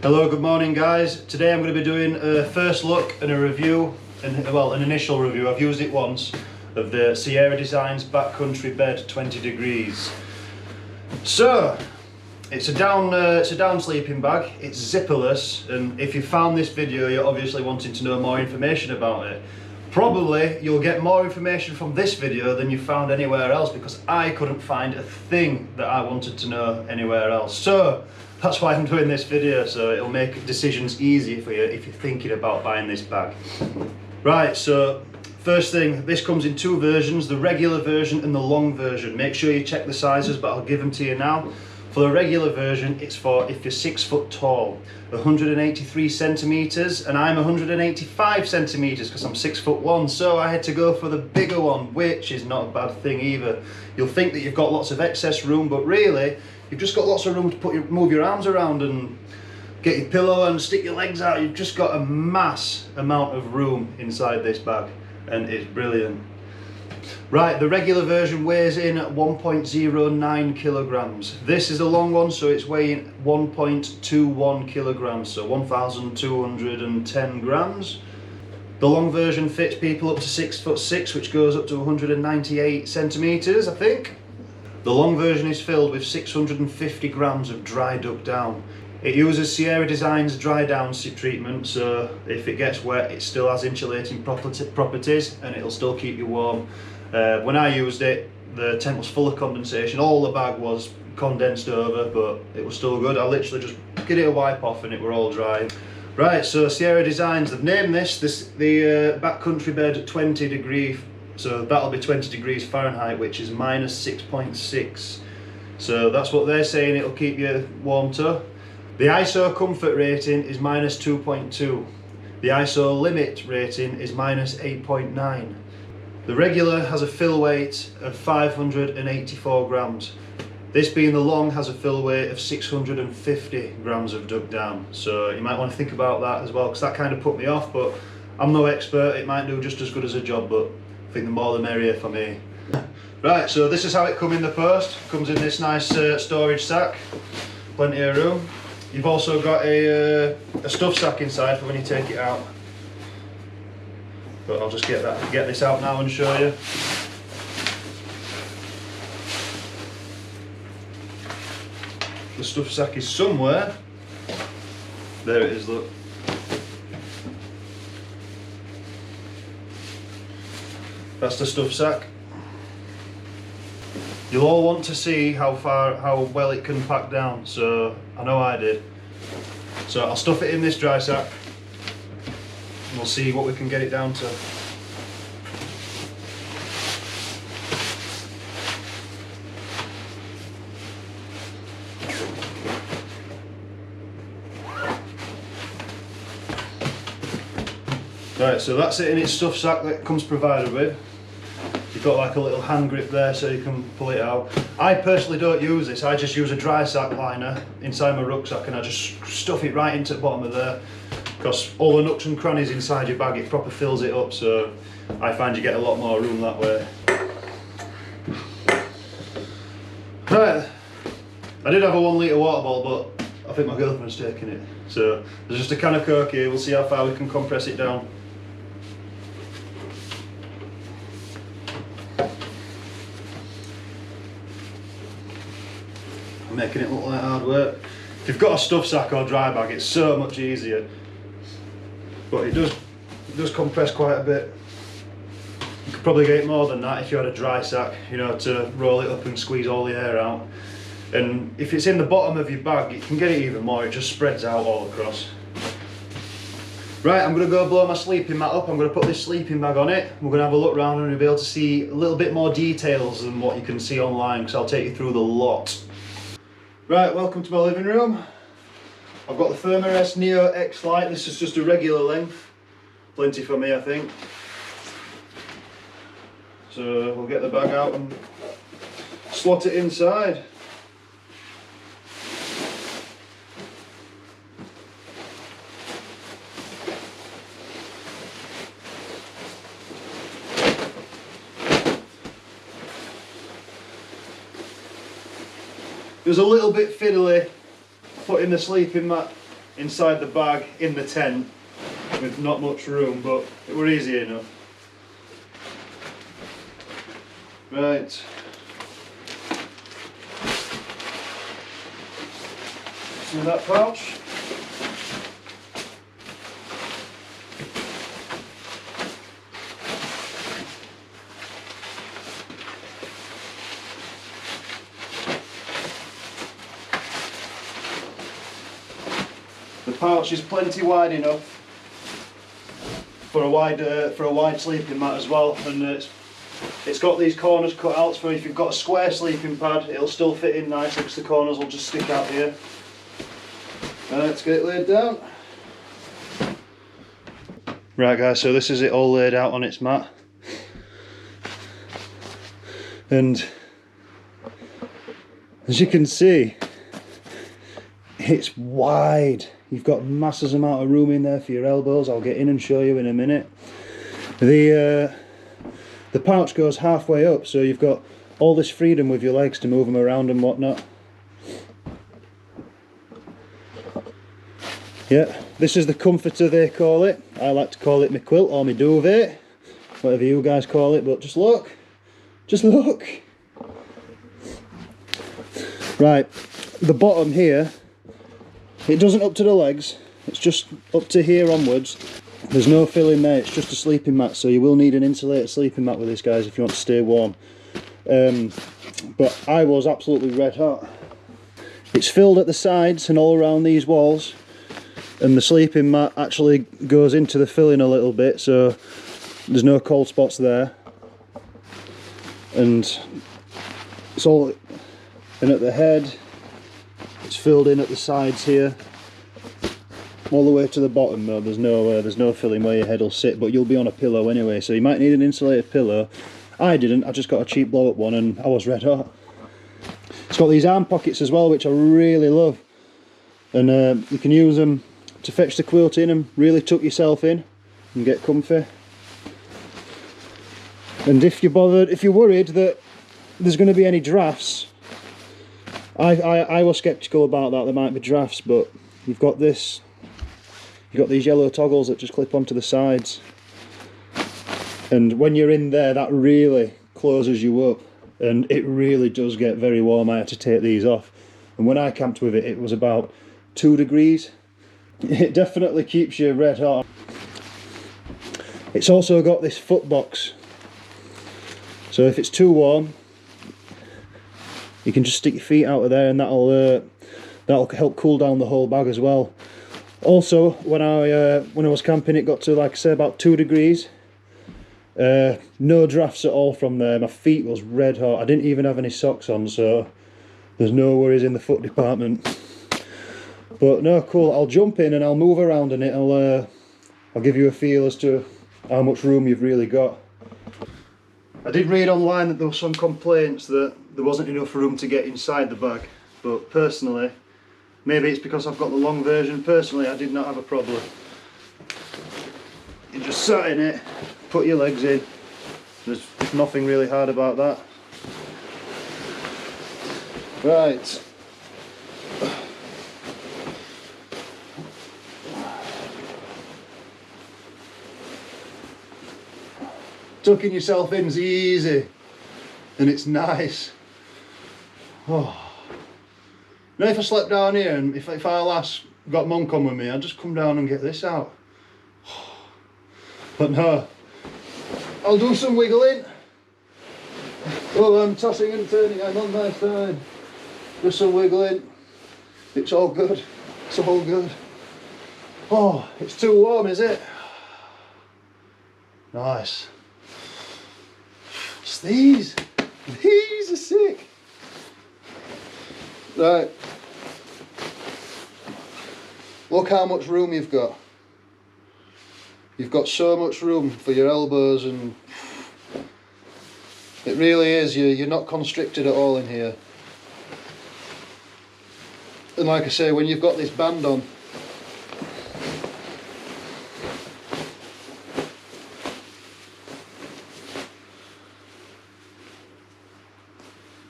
Hello, good morning guys. Today I'm going to be doing a first look and a review, an initial review, I've used it once, of the Sierra Designs Backcountry Bed 20 Degrees. So, it's a down sleeping bag, it's zipperless, and if you found this video you're obviously wanting to know more information about it. Probably you'll get more information from this video than you found anywhere else, because I couldn't find a thing that I wanted to know anywhere else. So that's why I'm doing this video, so it'll make decisions easier for you if you're thinking about buying this bag. Right, so first thing, this comes in two versions, the regular version and the long version. Make sure you check the sizes, but I'll give them to you now. For the regular version, it's for if you're 6 foot tall, 183 centimeters, and I'm 185 centimeters because I'm 6'1", so I had to go for the bigger one, which is not a bad thing either. You'll think that you've got lots of excess room, but really, you've just got lots of room to move your arms around and get your pillow and stick your legs out. You've just got a mass amount of room inside this bag, and it's brilliant. Right, the regular version weighs in at 1.09 kilograms. This is a long one, so it's weighing 1.21 kilograms, so 1,210 grams. The long version fits people up to 6'6", which goes up to 198 centimeters, I think. The long version is filled with 650 grams of dry duck down. It uses Sierra Designs dry down treatment, so if it gets wet it still has insulating properties and it'll still keep you warm. When I used it, the tent was full of condensation. All the bag was condensed over, but it was still good. I literally just get it a wipe off and it were all dry. Right, so Sierra Designs, they've named this the Backcountry Bed 20 degree, so that'll be 20 degrees Fahrenheit, which is -6.6. So that's what they're saying it'll keep you warm to. The ISO comfort rating is -2.2. The ISO limit rating is -8.9. The regular has a fill weight of 584 grams. This being the long has a fill weight of 650 grams of duck down. So you might want to think about that as well, because that kind of put me off, but I'm no expert, it might do just as good as a job, but I think the more the merrier for me. Right, so this is how it comes in the post. It comes in this nice storage sack, plenty of room. You've also got a stuff sack inside for when you take it out. But I'll just get this out now and show you. The stuff sack is somewhere. There it is, look. That's the stuff sack. You'll all want to see how well it can pack down, so I know I did. So I'll stuff it in this dry sack and we'll see what we can get it down to. Right, so that's it in its stuff sack that comes provided with. You've got like a little hand grip there so you can pull it out. I personally don't use this, I just use a dry sack liner inside my rucksack and I just stuff it right into the bottom of there, because all the nooks and crannies inside your bag, it proper fills it up, so I find you get a lot more room that way. Right, I did have a 1 litre water bottle, but I think my girlfriend's taking it. So there's just a can of Coke here, we'll see how far we can compress it down. Making it look like hard work. If you've got a stuff sack or dry bag, it's so much easier. But it does compress quite a bit. You could probably get it more than that if you had a dry sack, you know, to roll it up and squeeze all the air out. And if it's in the bottom of your bag, you can get it even more, it just spreads out all across. Right, I'm going to go blow my sleeping mat up. I'm going to put this sleeping bag on it. We're going to have a look around and we'll be able to see a little bit more details than what you can see online, because I'll take you through the lot. Right, welcome to my living room. I've got the Thermarest Neo X Lite. This is just a regular length. Plenty for me, I think. So we'll get the bag out and slot it inside. It was a little bit fiddly putting the sleeping mat inside the bag in the tent with not much room, but it were easy enough. Right. See that pouch? The pouch is plenty wide enough for a wide sleeping mat as well, and it's got these corners cut out for if you've got a square sleeping pad, it'll still fit in nicely because the corners will just stick out here. Let's get it laid down. Right guys, so this is it all laid out on its mat, and as you can see, it's wide. You've got massive amount of room in there for your elbows. I'll get in and show you in a minute. The pouch goes halfway up, so you've got all this freedom with your legs to move them around and whatnot. Yeah, this is the comforter they call it. I like to call it my quilt or my duvet, whatever you guys call it, but just look. Just look. Right, the bottom here, it doesn't up to the legs, it's just up to here onwards. There's no filling there, it's just a sleeping mat, so you will need an insulated sleeping mat with this, guys, if you want to stay warm. But I was absolutely red hot. It's filled at the sides and all around these walls, and the sleeping mat actually goes into the filling a little bit, so there's no cold spots there. And it's all, and at the head, it's filled in at the sides here, all the way to the bottom though. There's no filling where your head will sit, but you'll be on a pillow anyway, so you might need an insulated pillow. I didn't, I just got a cheap blow up one and I was red hot. It's got these arm pockets as well, which I really love, and you can use them to fetch the quilt in and really tuck yourself in and get comfy. And if you're worried that there's going to be any drafts, I was sceptical about that. There might be drafts, but you've got these yellow toggles that just clip onto the sides, and when you're in there, that really closes you up, and it really does get very warm. I had to take these off, and when I camped with it, it was about 2 degrees. It definitely keeps you red hot. It's also got this foot box, so if it's too warm, you can just stick your feet out of there, and that'll help cool down the whole bag as well. Also, when I was camping, it got to, like I say, about 2 degrees. No drafts at all from there. My feet was red hot. I didn't even have any socks on, so there's no worries in the foot department. But no, cool. I'll jump in and I'll move around in it. I'll give you a feel as to how much room you've really got. I did read online that there were some complaints that there wasn't enough room to get inside the bag, but personally, maybe it's because I've got the long version, personally I did not have a problem. You just sat in it, put your legs in, there's nothing really hard about that. Right. Tucking yourself in's easy, and it's nice. Oh. Now if I slept down here, and if our lass got Mum come with me, I'd just come down and get this out. But no, I'll do some wiggling. Oh, I'm tossing and turning, I'm on my side. Just some wiggling. It's all good, it's all good. Oh, it's too warm, is it? Nice. It's these are sick. Right, look how much room you've got. You've got so much room for your elbows, and it really is, you're not constricted at all in here. And like I say, when you've got this band on,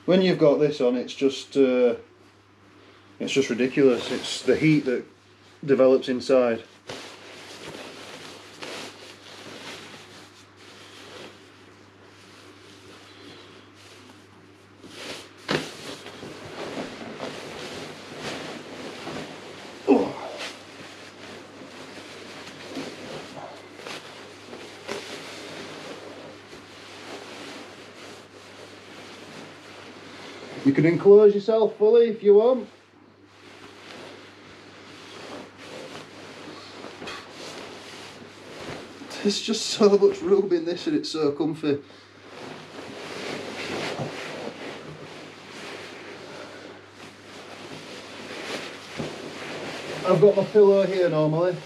when you've got this on, it's just ridiculous. It's the heat that develops inside. You can enclose yourself fully if you want. There's just so much room in this and it's so comfy. I've got my pillow here normally.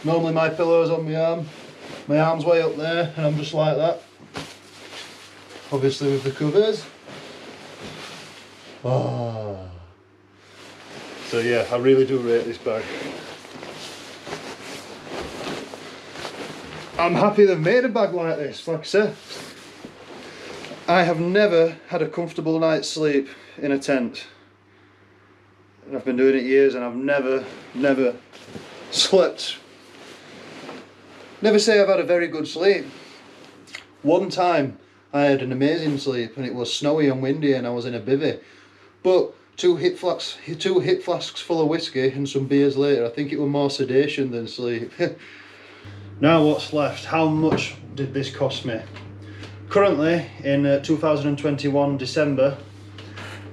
Normally my pillow's on my arm. My arm's way up there and I'm just like that. Obviously with the covers. Oh. So yeah, I really do rate this bag. I'm happy they've made a bag like this. Like I said, I have never had a comfortable night's sleep in a tent. And I've been doing it years and I've never slept. Never say I've had a very good sleep. One time I had an amazing sleep and it was snowy and windy and I was in a bivvy. But two hip flasks full of whiskey and some beers later, I think it was more sedation than sleep. Now what's left? How much did this cost me? Currently in 2021 December,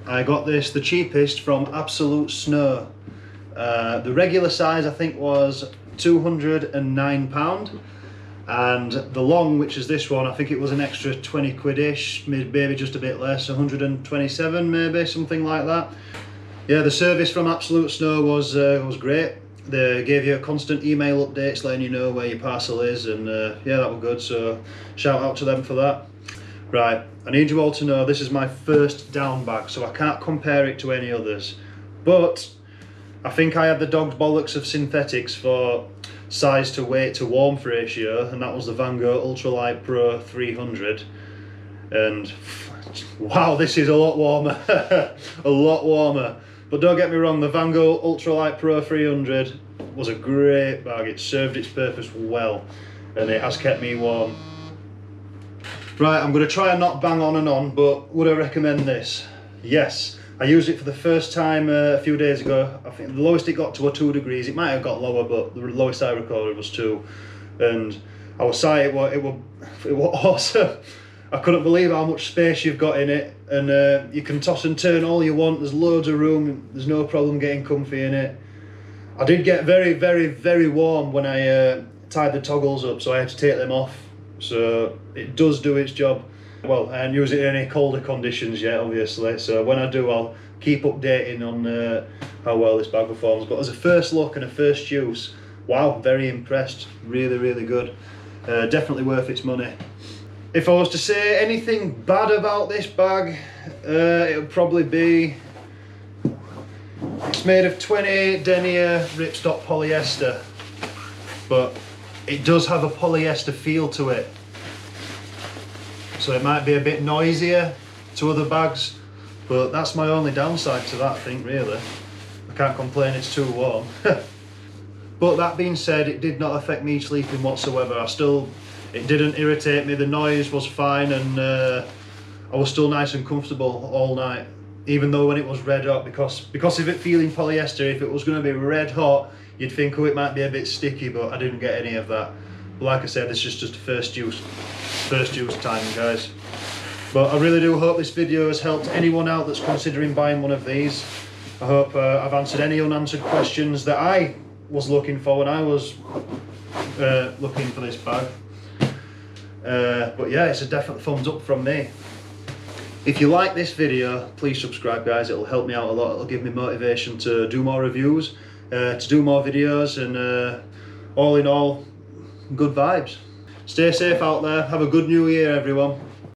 I got this the cheapest from Absolute Snow. The regular size I think was £209, and the long, which is this one, I think it was an extra 20 quid-ish, maybe just a bit less, 127 maybe, something like that. Yeah, the service from Absolute Snow was great. They gave you constant email updates letting you know where your parcel is, and yeah, that was good, so shout out to them for that. Right, I need you all to know this is my first down bag, so I can't compare it to any others, but I think I had the dog's bollocks of synthetics for size to weight to warmth ratio, and that was the Van Gogh Ultralight Pro 300, and wow, this is a lot warmer. A lot warmer. But don't get me wrong, the Van Gogh Ultralight Pro 300 was a great bag. It served its purpose well and it has kept me warm. Right, I'm going to try and not bang on and on, but would I recommend this? Yes. I used it for the first time a few days ago. I think the lowest it got to were 2 degrees. It might have got lower, but the lowest I recorded was 2. And I was sorry, it was awesome. I couldn't believe how much space you've got in it, and you can toss and turn all you want. There's loads of room. There's no problem getting comfy in it. I did get very warm when I tied the toggles up, so I had to take them off. So it does do its job. Well, I haven't used it in any colder conditions yet, obviously, so when I do, I'll keep updating on how well this bag performs. But as a first look and a first use, wow, very impressed. Really good. Definitely worth its money. If I was to say anything bad about this bag, it would probably be it's made of 20 denier ripstop polyester, but it does have a polyester feel to it. So it might be a bit noisier to other bags, but that's my only downside to that, I think, really. I can't complain, it's too warm. But that being said, it did not affect me sleeping whatsoever. It didn't irritate me, the noise was fine, and I was still nice and comfortable all night. Even though when it was red hot, because of it feeling polyester, if it was going to be red hot, you'd think, oh, it might be a bit sticky, but I didn't get any of that. But like I said, this is just first use time, guys. But I really do hope this video has helped anyone out that's considering buying one of these. I hope I've answered any unanswered questions that I was looking for when I was looking for this bag. But yeah, it's a definite thumbs up from me. If you like this video, please subscribe, guys. It'll help me out a lot. It'll give me motivation to do more reviews, to do more videos, and all in all, good vibes. Stay safe out there. Have a good new year, everyone.